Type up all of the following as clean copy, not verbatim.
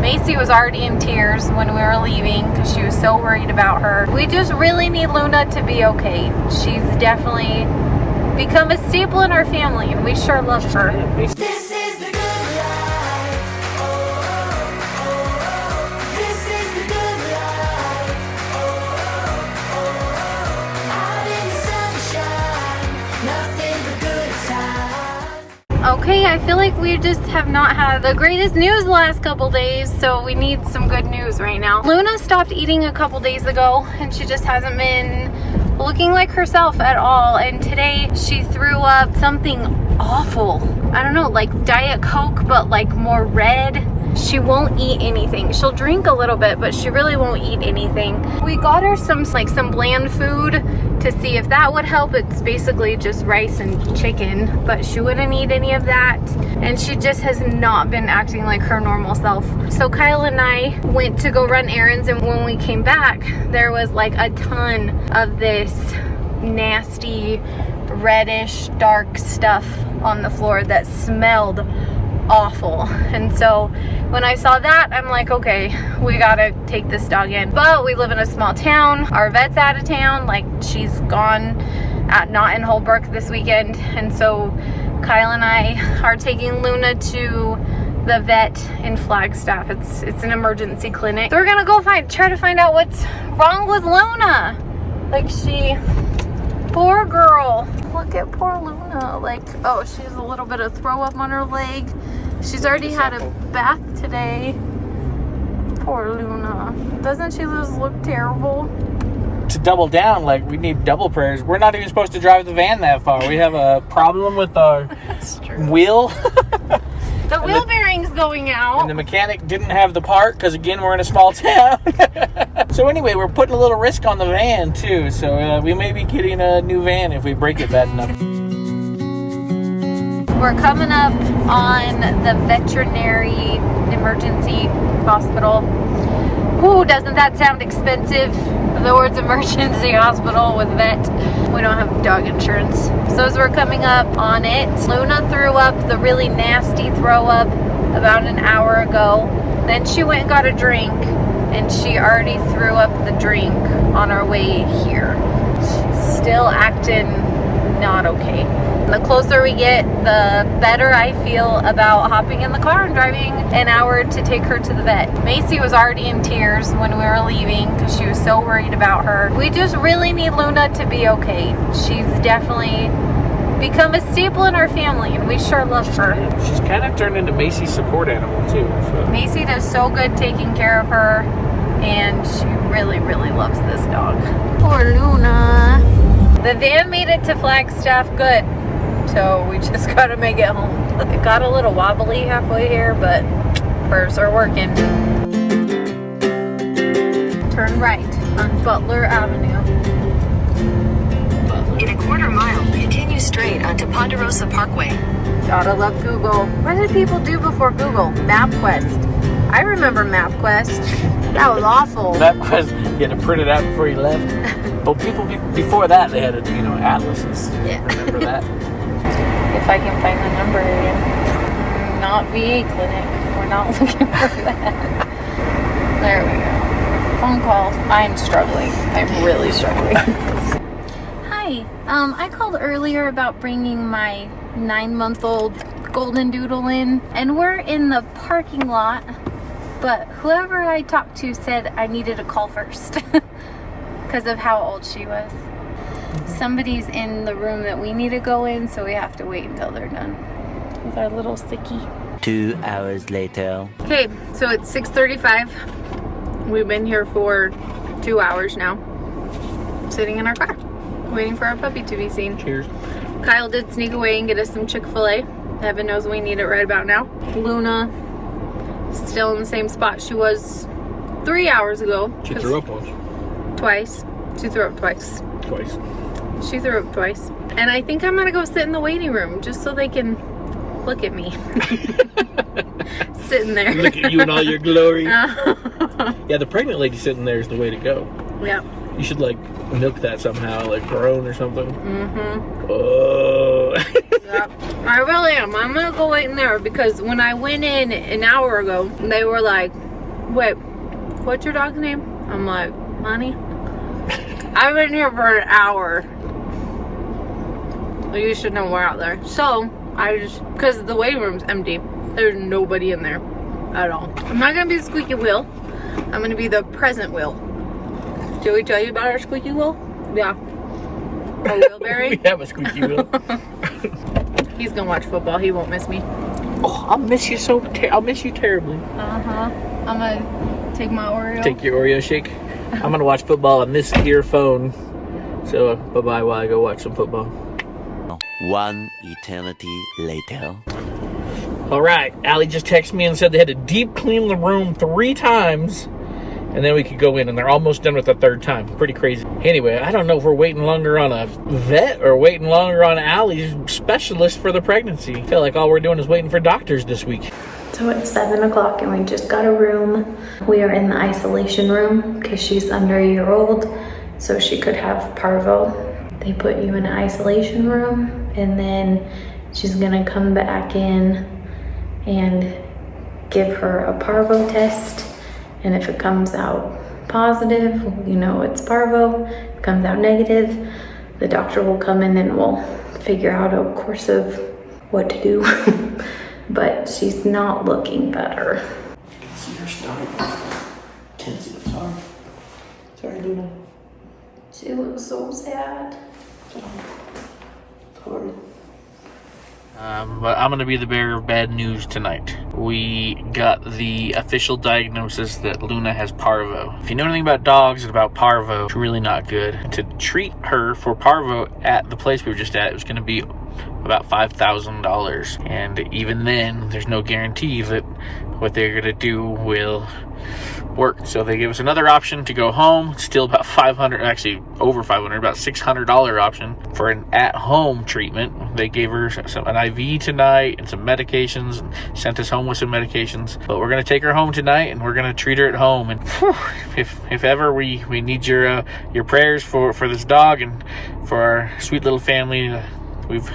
Macy was already in tears when we were leaving because she was so worried about her. We just really need Luna to be okay. She's definitely become a staple in our family, and we sure love her. This is the good life. Oh, oh, oh, oh. This is the good life. Oh, oh, oh, oh. Out in the sunshine, nothing but good times. Okay, I feel like we just have not had the greatest news the last couple days, so we need some good news right now. Luna stopped eating a couple days ago, and she just hasn't been looking like herself at all. And today she threw up something awful. I don't know, like Diet Coke, but like more red. She won't eat anything. She'll drink a little bit, but she really won't eat anything. We got her some bland food to see if that would help. It's basically just rice and chicken, but she wouldn't eat any of that. And she just has not been acting like her normal self. So Kyle and I went to go run errands, and when we came back, there was like a ton of this nasty reddish dark stuff on the floor that smelled awful. And so when I saw that, I'm like, okay, we gotta take this dog in. But we live in a small town. Our vet's out of town. Like, she's gone, not in Holbrook this weekend. And so Kyle and I are taking Luna to the vet in Flagstaff. It's an emergency clinic. So we're gonna go try to find out what's wrong with Luna. Like, poor girl. Look at poor Luna. Like, oh, she has a little bit of throw up on her leg. She's already had a bath today. Poor Luna. Doesn't she just look terrible? To double down, like, we need double prayers. We're not even supposed to drive the van that far. We have a problem with our wheel. The wheel bearing's going out. And the mechanic didn't have the part because, again, we're in a small town. So anyway, we're putting a little risk on the van too. So we may be getting a new van if we break it bad enough. We're coming up on the veterinary emergency hospital. Ooh, doesn't that sound expensive? The words emergency hospital with vet. We don't have dog insurance. So as we're coming up on it, Luna threw up the really nasty throw up about an hour ago. Then she went and got a drink, and she already threw up the drink on our way here. She's still acting not okay. The closer we get, the better I feel about hopping in the car and driving an hour to take her to the vet. Macy was already in tears when we were leaving because she was so worried about her. We just really need Luna to be okay. She's definitely become a staple in our family, and we sure love her. She's kind of turned into Macy's support animal too. So. Macy does so good taking care of her, and she really, really loves this dog. Poor Luna. The van made it to Flagstaff good, so we just gotta make it home. It got a little wobbly halfway here, but spurs are working. Turn right on Butler Avenue. In a quarter mile, continue straight onto Ponderosa Parkway. Gotta love Google. What did people do before Google? MapQuest. I remember MapQuest. That was awful. MapQuest, you had to print it out before you left. But people before that, they had, atlases. Yeah. Remember that? If I can find the number again. Not VA clinic. We're not looking for that. There we go. Phone call. I'm struggling. I'm really struggling. Hi. I called earlier about bringing my 9-month-old golden doodle in, and we're in the parking lot, but whoever I talked to said I needed to call first because of how old she was. Somebody's in the room that we need to go in, so we have to wait until they're done with our little sickie. 2 hours later. Okay, so it's 6:35. We've been here for 2 hours now, sitting in our car, waiting for our puppy to be seen. Cheers. Kyle did sneak away and get us some Chick-fil-A. Heaven knows we need it right about now. Luna still in the same spot she was 3 hours ago. She threw up once. Twice. She threw up twice. Twice. She threw up twice. And I think I'm gonna go sit in the waiting room just so they can look at me. Sitting there. Look at you in all your glory. Yeah, the pregnant lady sitting there is the way to go. Yeah. You should milk that somehow, like grown or something. Mm-hmm. Oh. Yep. I really am. I'm gonna go wait in there because when I went in an hour ago, they were like, wait, what's your dog's name? I'm like, honey, I've been here for an hour. You should know we're out there. So, because the waiting room's empty. There's nobody in there at all. I'm not gonna be the squeaky wheel. I'm gonna be the present wheel. Did we tell you about our squeaky wheel? Yeah. Our wheelberry? We have a squeaky wheel. He's gonna watch football. He won't miss me. Oh, I'll miss you I'll miss you terribly. Uh-huh. I'm gonna take my Oreo. Take your Oreo shake. I'm gonna watch football on this earphone. So bye-bye while I go watch some football. One eternity later. All right, Alli just texted me and said they had to deep clean the room 3 times, and then we could go in, and they're almost done with the 3rd time. Pretty crazy. Anyway, I don't know if we're waiting longer on a vet or waiting longer on Alli's specialist for the pregnancy. I feel like all we're doing is waiting for doctors this week. So it's 7 o'clock and we just got a room. We are in the isolation room because she's under a year old, so she could have parvo. They put you in an isolation room and then she's gonna come back in and give her a parvo test. And if it comes out positive, you know it's parvo. If it comes out negative, the doctor will come in and we'll figure out a course of what to do. But she's not looking better. I can see her stomach. Can't see the stomach. Sorry, Luna. She was so sad. Sorry. But I'm going to be the bearer of bad news tonight. We got the official diagnosis that Luna has parvo. If you know anything about dogs and about parvo, it's really not good. To treat her for parvo at the place we were just at, it was going to be about $5,000. And even then, there's no guarantee that what they're going to do will work. So they gave us another option to go home. It's still about $500, actually over $500, about $600 option for an at-home treatment. They gave her an IV tonight and some medications and sent us home with some medications. But we're going to take her home tonight and we're going to treat her at home. And whew, if ever we need your prayers for this dog and for our sweet little family. We've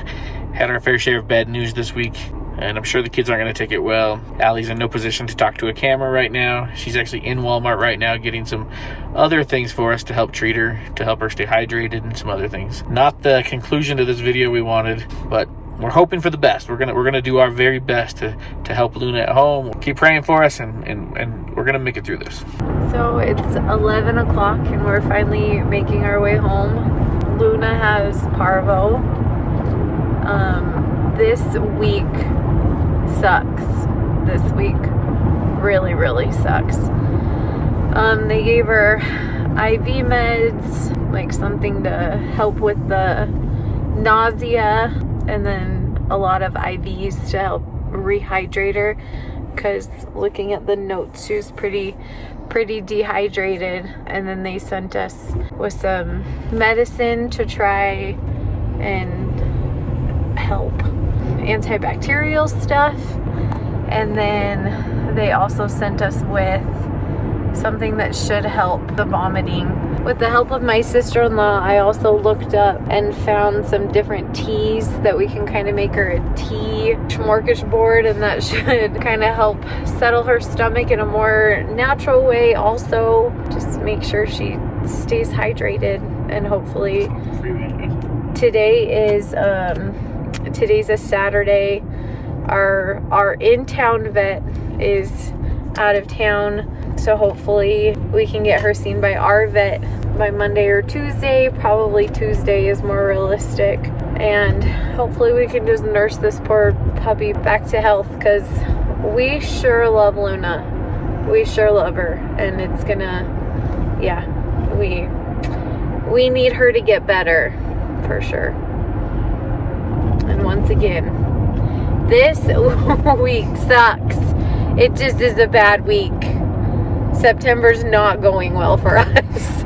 had our fair share of bad news this week, and I'm sure the kids aren't going to take it well. Allie's in no position to talk to a camera right now. She's actually in Walmart right now getting some other things for us to help treat her, to help her stay hydrated and some other things. Not the conclusion to this video we wanted, but we're hoping for the best. We're gonna do our very best to help Luna at home. Keep praying for us, and we're gonna make it through this. So it's 11 o'clock and we're finally making our way home. Luna has parvo. This week sucks. This week really, really sucks. They gave her IV meds, like something to help with the nausea, and then a lot of IVs to help rehydrate her, because looking at the notes, she was pretty dehydrated. And then they sent us with some medicine to try and help, antibacterial stuff. And then they also sent us with something that should help the vomiting. With the help of my sister-in-law, I also looked up and found some different teas that we can kind of make her a tea smorgasbord, and that should kind of help settle her stomach in a more natural way. Also, just make sure she stays hydrated. And hopefully today's a Saturday. Our in-town vet is out of town, so hopefully we can get her seen by our vet by Monday or Tuesday. Probably Tuesday is more realistic, and hopefully we can just nurse this poor puppy back to health, because we sure love Luna. We sure love her, and it's gonna, yeah, we need her to get better for sure. And once again, this week sucks. It just is a bad week. September's not going well for us.